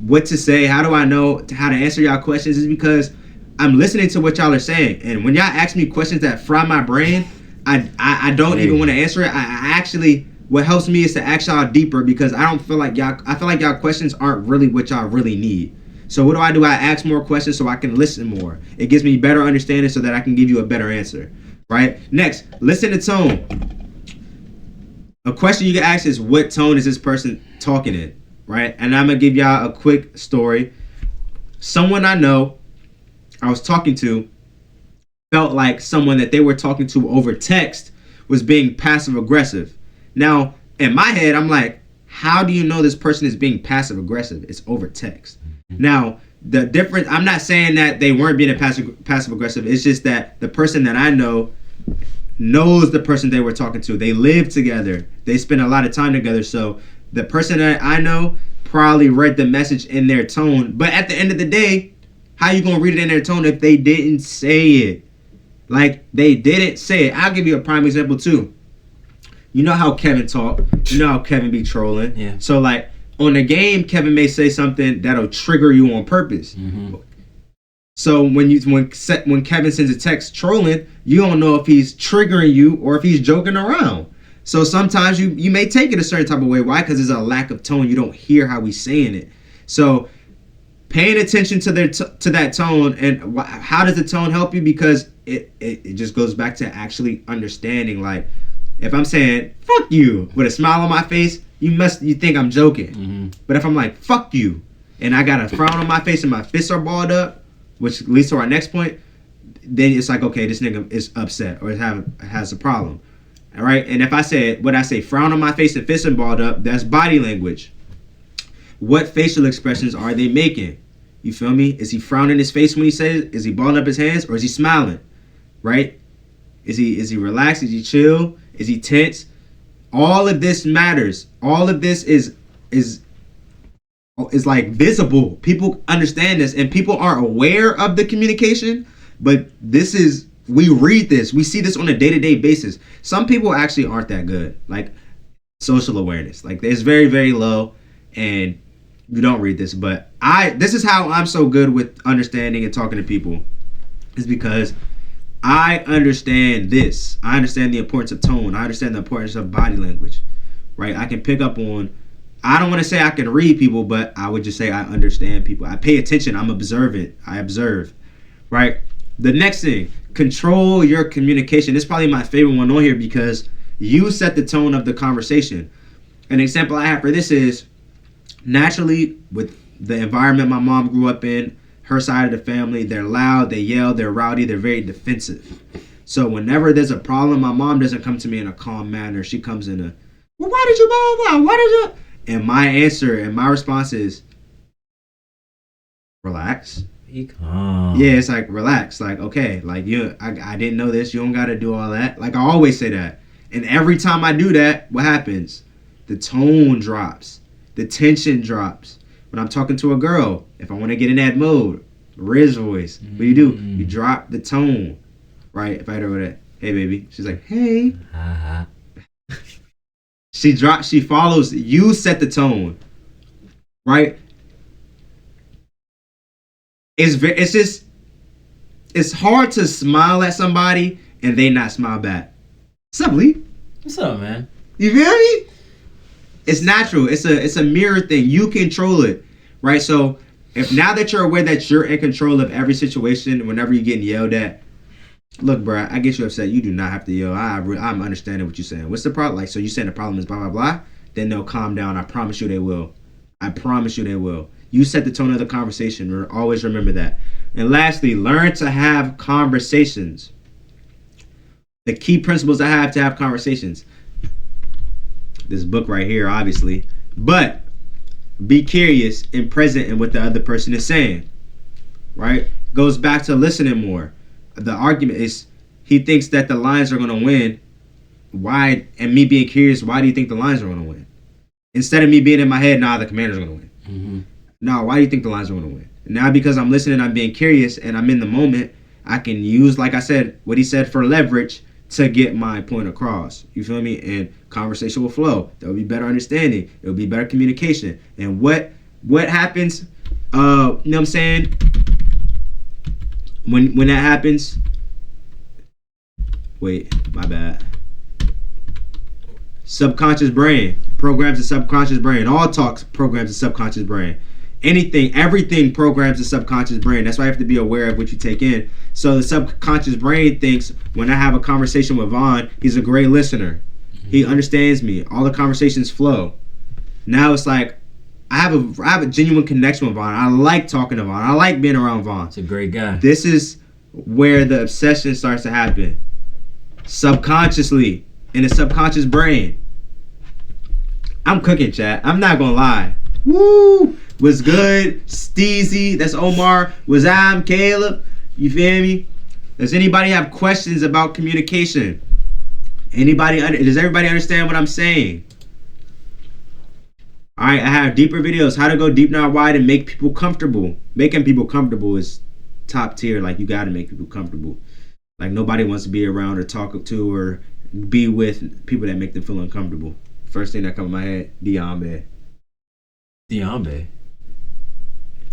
what to say? How do I know how to answer y'all questions? It's because I'm listening to what y'all are saying. And when y'all ask me questions that fry my brain, I don't even want to answer it. I actually, what helps me is to ask y'all deeper, because I feel like y'all questions aren't really what y'all really need. So what do? I ask more questions so I can listen more. It gives me better understanding so that I can give you a better answer, right? Next, listen to tone. A question you can ask is, what tone is this person talking in, right? And I'm going to give y'all a quick story. Someone I know I was talking to felt like someone that they were talking to over text was being passive aggressive. Now, in my head, I'm like, how do you know this person is being passive aggressive? It's over text. Now, the difference, I'm not saying that they weren't being passive aggressive. It's just that the person that I know knows the person they were talking to. They live together. They spend a lot of time together. So the person that I know probably read the message in their tone. But at the end of the day, how you gonna read it in their tone if they didn't say it? Like, they didn't say it. I'll give you a prime example too. You know how Kevin talk. You know how Kevin be trolling. Yeah. So like on the game, Kevin may say something that'll trigger you on purpose. Mm-hmm. So when Kevin sends a text trolling, you don't know if he's triggering you or if he's joking around. So sometimes you may take it a certain type of way. Why? Because there's a lack of tone. You don't hear how he's saying it. So paying attention to that tone, and how does the tone help you? Because it just goes back to actually understanding. Like, if I'm saying "fuck you" with a smile on my face, you think I'm joking. Mm-hmm. But if I'm like "fuck you" and I got a frown on my face and my fists are balled up, which leads to our next point, then it's like, okay, this nigga is upset or has a problem. All right? And if I said, what I say, frown on my face and fists are balled up, that's body language. What facial expressions are they making? You feel me? Is he frowning his face when he says it? Is he balling up his hands, or is he smiling? Right? Is he relaxed? Is he chill? Is he tense? All of this matters. All of this is like visible. People understand this, and people are aware of the communication, but we read this. We see this on a day-to-day basis. Some people actually aren't that good. Like, social awareness. Like, it's very, very low, and you don't read this. But this is how I'm so good with understanding and talking to people, is because I understand this. I understand the importance of tone. I understand the importance of body language, right? I can pick up on, I don't want to say I can read people, but I would just say I understand people. I pay attention. I'm observant. I observe, right? The next thing, control your communication. This is probably my favorite one on here because you set the tone of the conversation. An example I have for this is, naturally, with the environment my mom grew up in, her side of the family, they're loud, they yell, they're rowdy, they're very defensive. So whenever there's a problem, my mom doesn't come to me in a calm manner. She comes in a, well, why did you blah, blah, blah? Why did you? And my answer and my response is, relax. Be calm. Yeah, it's like, relax. Like, okay, like, I didn't know this. You don't got to do all that. Like, I always say that. And every time I do that, what happens? The tone drops. The tension drops. When I'm talking to a girl, if I want to get in that mode, Riz voice, what do? You drop the tone, right? If I hit her with that, hey, baby. She's like, hey. Uh-huh. She follows, you set the tone, right? It's hard to smile at somebody and they not smile back. What's up, Lee? What's up, man? You feel me? It's natural. It's a mirror thing. You control it, right? So if now that you're aware that you're in control of every situation, whenever you're getting yelled at, look, bro, I get you upset. You do not have to yell. I'm understanding what you're saying. What's the problem? Like, so you saying the problem is blah, blah, blah? Then they'll calm down. I promise you they will. I promise you they will. You set the tone of the conversation. Always remember that. And lastly, learn to have conversations. The key principles I have to have conversations. This book right here, obviously. But be curious and present in what the other person is saying. Right? Goes back to listening more. The argument is, he thinks that the Lions are going to win. Why? And me being curious, why do you think the Lions are going to win? Instead of me being in my head, nah, the Commanders are going to win. Mm-hmm. No, why do you think the Lions are going to win? Now, because I'm listening, I'm being curious, and I'm in the moment, I can use, like I said, what he said for leverage to get my point across. You feel me? And conversation will flow. There will be better understanding. It will be better communication. And what happens, you know what I'm saying? When that happens, wait, my bad. Subconscious brain programs the subconscious brain. All talks programs the subconscious brain. Everything programs the subconscious brain. That's why you have to be aware of what you take in. So the subconscious brain thinks, when I have a conversation with Vaughn, he's a great listener. He understands me. All the conversations flow. Now it's like, I have a genuine connection with Vaughn. I like talking to Vaughn. I like being around Vaughn. He's a great guy. This is where the obsession starts to happen. Subconsciously, in the subconscious brain. I'm cooking, chat. I'm not gonna lie. Woo! Was good. Steezy. That's Omar. Was I'm Caleb. You feel me? Does anybody have questions about communication? Does everybody understand what I'm saying? Alright, I have deeper videos. How to go deep, not wide, and make people comfortable. Making people comfortable is top tier. Like, you gotta make people comfortable. Like, nobody wants to be around or talk to or be with people that make them feel uncomfortable. First thing that comes to my head, Diambe. Diambe.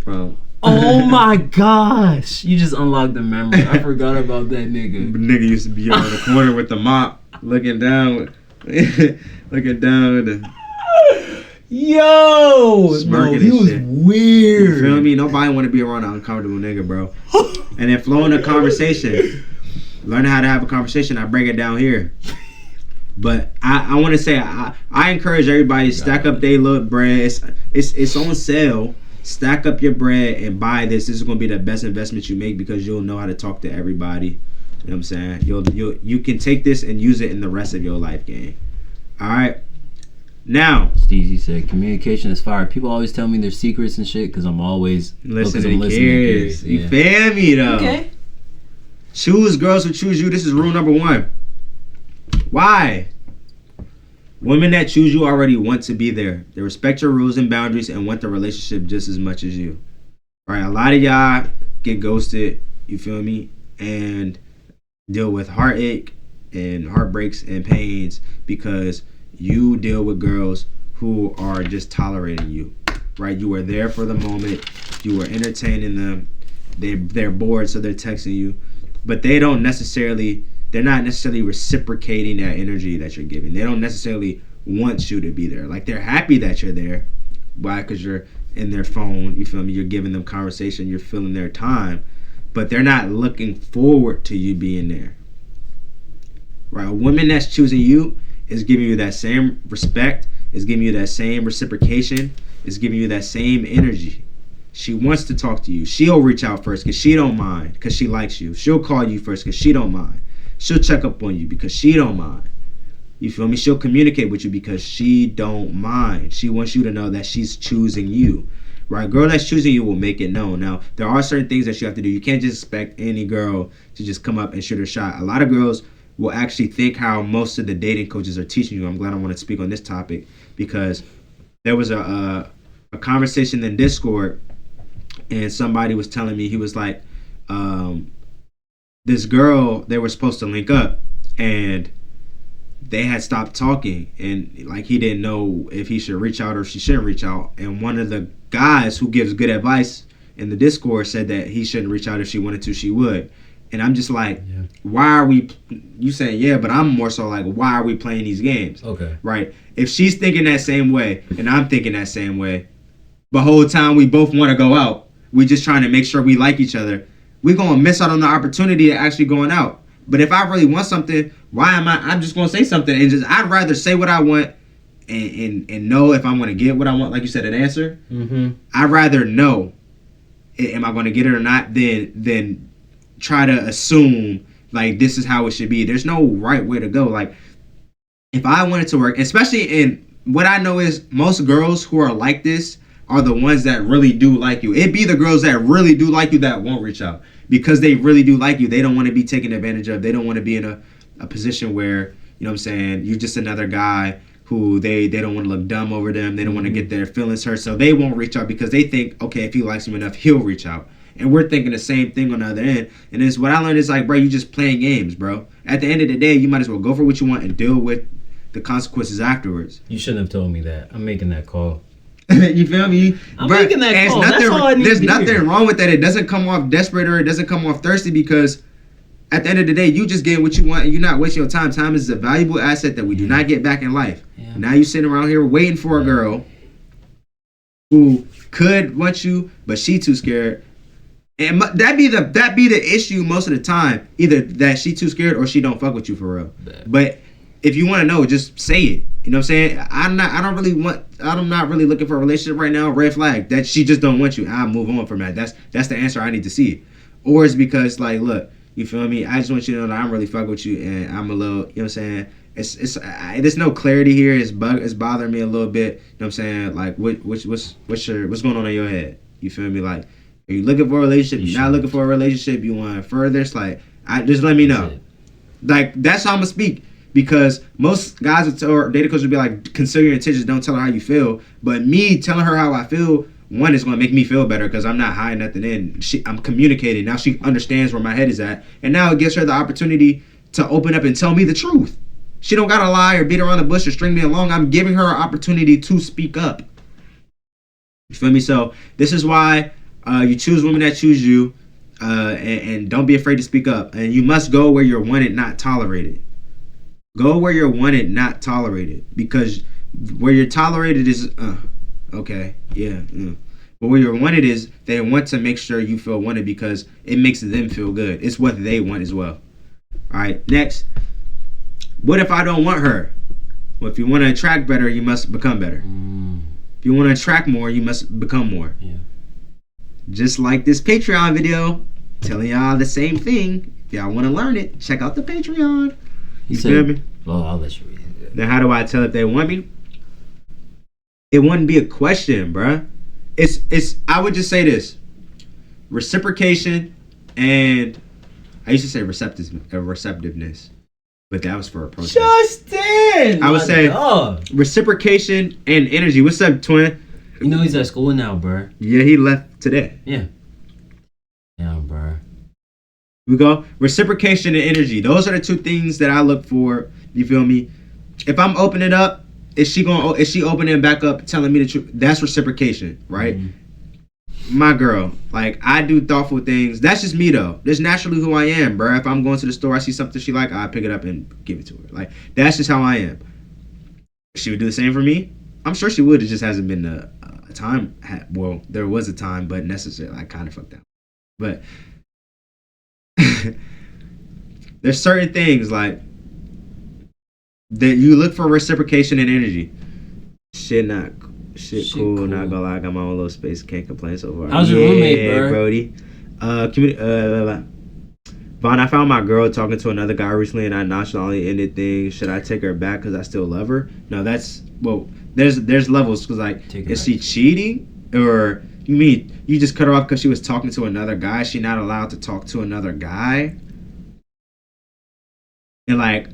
From Oh my gosh! You just unlocked the memory. I forgot about that nigga. Nigga used to be on the corner with the mop, looking down with the Yo! smirking No, he and was shit. weird. You feel me? Nobody want to be around an uncomfortable nigga, bro. And then flowing a conversation. Learning how to have a conversation. I break it down here. But I want to say I encourage everybody to stack up their little bread. It's on sale. Stack up your bread and buy this. This is gonna be the best investment you make because you'll know how to talk to everybody. You know what I'm saying? You can take this and use it in the rest of your life game. All right. Now, Steezy said communication is fire. People always tell me their secrets and shit because I'm always listening to kids. Yeah. You feel me though? Okay. Choose girls who choose you. This is rule number 1. Why? Women that choose you already want to be there. They respect your rules and boundaries and want the relationship just as much as you. All right, a lot of y'all get ghosted, you feel me, and deal with heartache and heartbreaks and pains because you deal with girls who are just tolerating you, right? You were there for the moment. You were entertaining them. They're bored, so they're texting you, but they're not necessarily reciprocating that energy that you're giving. They don't necessarily want you to be there. Like, they're happy that you're there. Why? Because you're in their phone, you feel me? You're giving them conversation, you're filling their time, but they're not looking forward to you being there. Right? A woman that's choosing you is giving you that same respect, is giving you that same reciprocation, is giving you that same energy. She wants to talk to you. She'll reach out first because she don't mind, because she likes you. She'll call you first because she don't mind. She'll check up on you because she don't mind. You feel me? She'll communicate with you because she don't mind. She wants you to know that she's choosing you. Right? Girl that's choosing you will make it known. Now, there are certain things that you have to do. You can't just expect any girl to just come up and shoot her shot. A lot of girls will actually think how most of the dating coaches are teaching you. I'm glad I want to speak on this topic because there was a conversation in Discord and somebody was telling me, he was like, this girl, they were supposed to link up and they had stopped talking, and like he didn't know if he should reach out or if she shouldn't reach out. And one of the guys who gives good advice in the Discord said that he shouldn't reach out. If she wanted to, she would. And I'm just like, why are we, you saying yeah, but I'm more so like, why are we playing these games? Okay. Right? If she's thinking that same way and I'm thinking that same way, the whole time we both want to go out, we just trying to make sure we like each other, we're going to miss out on the opportunity of actually going out. But if I really want something, I'm just going to say something, and I'd rather say what I want and know if I'm going to get what I want, like you said, an answer. Mm-hmm. I'd rather know, am I going to get it or not, than try to assume, like, this is how it should be. There's no right way to go. Like, if I want it to work, especially in what I know is most girls who are like this are the ones that really do like you. It'd be the girls that really do like you that won't reach out because they really do like you. They don't want to be taken advantage of. They don't want to be in a position where, you know what I'm saying, you're just another guy who they don't want to look dumb over them. They don't want to get their feelings hurt. So they won't reach out because they think, okay, if he likes him enough, he'll reach out. And we're thinking the same thing on the other end. And it's what I learned is like, bro, you just playing games, bro. At the end of the day, you might as well go for what you want and deal with the consequences afterwards. You shouldn't have told me that. I'm making that call. You feel me? I'm making that call. That's all I need There's to nothing hear. wrong with that. It doesn't come off desperate or it doesn't come off thirsty because at the end of the day, you just getting what you want and you're not wasting your time. Time is a valuable asset that we do not get back in life. Yeah. Now you sitting around here waiting for a girl who could want you, but she too scared. And that be the issue most of the time. Either that she too scared or she don't fuck with you for real. But if you want to know, just say it. You know what I'm saying? I'm not really looking for a relationship right now. Red flag. That she just don't want you. I'll move on from that. That's the answer I need to see. Or it's because, like, look, you feel me? I just want you to know that I'm really fucking with you and I'm a little, you know what I'm saying? there's no clarity here. It's bothering me a little bit. You know what I'm saying? Like, what's going on in your head? You feel me? Like, are you looking for a relationship? You're not looking for a relationship. You want further? It's like, just let me know. Like, that's how I'm gonna speak. Because most guys or data coaches would be like, consider your intentions, don't tell her how you feel. But me telling her how I feel, one, is going to make me feel better because I'm not hiding nothing in. I'm communicating. Now she understands where my head is at. And now it gives her the opportunity to open up and tell me the truth. She don't got to lie or beat around the bush or string me along. I'm giving her an opportunity to speak up. You feel me? So this is why you choose women that choose you, and don't be afraid to speak up. And you must go where you're wanted, not tolerated. Go where you're wanted, not tolerated. Because where you're tolerated is, okay, yeah. But where you're wanted is, they want to make sure you feel wanted because it makes them feel good. It's what they want as well. All right, next. What if I don't want her? Well, if you want to attract better, you must become better. If you want to attract more, you must become more. Yeah. Just like this Patreon video, telling y'all the same thing. If y'all want to learn it, check out the Patreon. You feel me? Well, I'll let you read it. Now, how do I tell if they want me? It wouldn't be a question, bruh. I would just say this. Reciprocation and I used to say receptiveness. But that was for a protest. Justin! I would say reciprocation and energy. What's up, twin? You know he's at school now, bruh. Yeah, he left today. Yeah, bruh. We go reciprocation and energy. Those are the two things that I look for. You feel me? If I'm opening up, is she opening back up, telling me the truth? That's reciprocation, right? Mm-hmm. My girl, like, I do thoughtful things. That's just me though. That's naturally who I am, bro. If I'm going to the store, I see something she like, I pick it up and give it to her. Like, that's just how I am. She would do the same for me. I'm sure she would. It just hasn't been a time. Well, there was a time, but necessarily I kind of fucked up. But there's certain things like that you look for reciprocation and energy. Shit cool. Not gonna lie, I got my own little space. Can't complain so far. How's your roommate, bro? Brody. Vaughn, I found my girl talking to another guy recently, and I nonchalantly ended things. Should I take her back because I still love her? No, there's levels. Because like, is she cheating, or you mean you just cut her off because she was talking to another guy? She not allowed to talk to another guy? And like,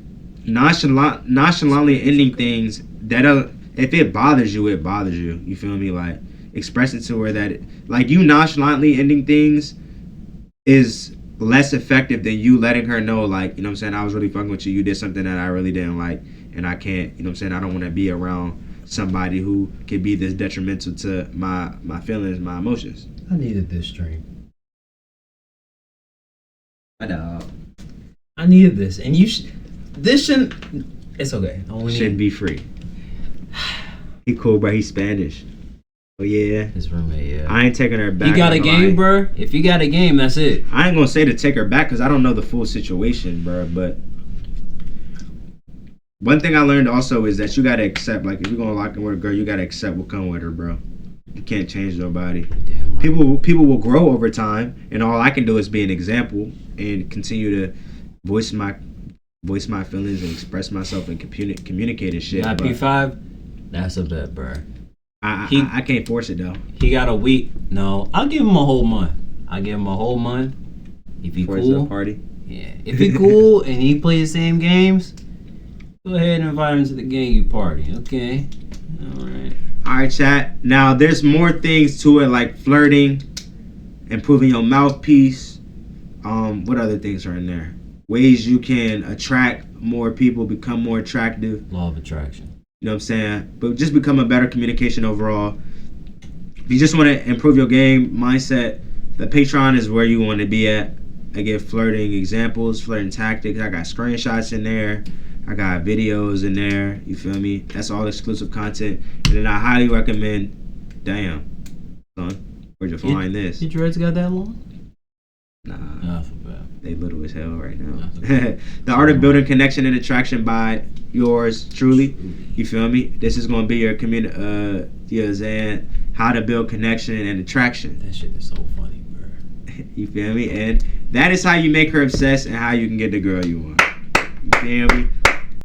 nonchalantly ending things that if it bothers you, it bothers you. You feel me? Like, expressing to her that like, you nonchalantly ending things is less effective than you letting her know, like, you know what I'm saying, I was really fucking with you. You did something that I really didn't like, and I can't, you know what I'm saying, I don't want to be around somebody who could be this detrimental to my feelings, my emotions. I needed this stream. I know. I needed this, and this shouldn't. It's okay. Shouldn't be free. He cool, bro. He's Spanish. Oh yeah. His roommate, yeah. I ain't taking her back. You got a game, bro? If you got a game, that's it. I ain't gonna say to take her back because I don't know the full situation, bro. But one thing I learned also is that you gotta accept, like, if you're gonna lock in with a girl, you gotta accept what come with her, bro. You can't change nobody. Damn right. People will grow over time, and all I can do is be an example and continue to voice my feelings and express myself and communicate and shit. P5, that's a bet, bro. I can't force it though. He got a week. No, I'll give him a whole month. If he cool, party. Yeah. If he cool and he play the same games, go ahead and invite him to the game party. Okay. All right, chat. Now there's more things to it, like flirting, improving your mouthpiece. What other things are in there? Ways you can attract more people, become more attractive. Law of attraction. You know what I'm saying? But just become a better communication overall. If you just want to improve your game mindset, the Patreon is where you want to be at. I give flirting examples, flirting tactics. I got screenshots in there. I got videos in there. You feel me? That's all exclusive content. And then I highly recommend, damn, son, where'd you find this? Your dreads got that long? Nah. Oh, I feel bad. They little as hell right now. The Art of Building Connection and Attraction by yours truly. You feel me? This is gonna be your community. You know, saying how to build connection and attraction. That shit is so funny, bro. You feel me? And that is how you make her obsessed and how you can get the girl you want. You feel me?